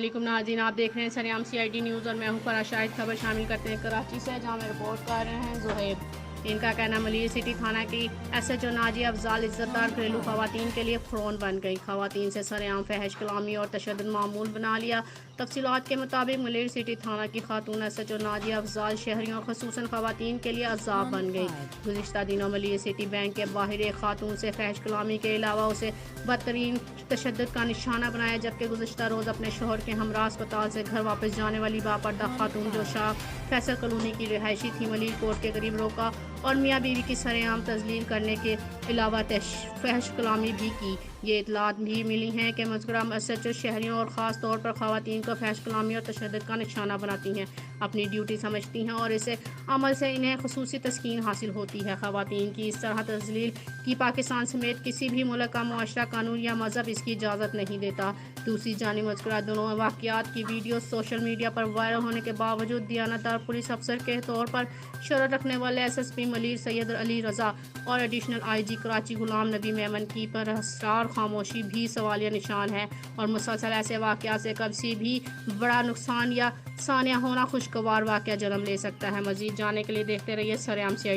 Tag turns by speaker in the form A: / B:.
A: अस्सलामुअलैकुम नाज़रीन, आप देख रहे हैं सरेआम CID न्यूज़ और मैं हूं फराज शाहिद। खबर शामिल करते हैं कराची से, जहां में रिपोर्ट कर रहे हैं ज़ुहैब। इनका कहना मलिर सिटी थाना की SHO नाजिया अफजाल इज्जतदार घरेलू खवातीन के लिए फ़्रोन बन गई। खवातीन से सरेआम फहश कलामी और तशद्दुद मामूल बना लिया। तफसीलात के मुताबिक मलिर सिटी थाना की खातून SHO नाजिया अफजाल शहरियों खसूसन खवातीन के लिए अज़ाब बन गई। गुज़िश्ता दिनों मलिर सिटी बैंक के बाहर एक खातून से फहश कलामी के अलावा उसे बदतरीन तशद्दुद का निशाना बनाया, जबकि गुज़िश्ता रोज़ अपने शोहर के हमरा अस्पताल से घर वापस जाने वाली बापर्दा खातून जो शाह फैसल कॉलोनी की रिहायशी थी, मलिर कोर्ट के करीब रोका और मियाँ बीवी की सरेआम तज़लील करने के अलावा फहश कलामी भी की। ये इतलात भी मिली हैं कि मज़कूरा SHO शहरियों और ख़ास तौर पर ख़वातीन को फहश कलामी और तशद्दुद का निशाना बनाती हैं, अपनी ड्यूटी समझती हैं और इस अमल से इन्हें ख़ुसूसी तस्कीन हासिल होती है। ख़वातीन की इस तरह तज़लील की पाकिस्तान समेत किसी भी मुल्क का मुआशरा, कानून या मज़हब इसकी इजाज़त नहीं देता। दूसरी जानिब मज़कूरा दोनों वाक़यात की वीडियो सोशल मीडिया पर वायरल होने के बावजूद दियानतदार पुलिस अफसर के तौर पर शोहरत रखने वाले SSP मलिर सैयद अली रज़ा और एडिशनल IG कराची गुलाम नबी मेमन की परस्तार खामोशी भी सवालिया निशान है और मुसलसल ऐसे वाक़यात से कभी भी बड़ा नुकसान या सानिया होना खुशगवार वाक़या जन्म ले सकता है। मज़ीद जानने के लिए देखते रहिए सरेआम CID।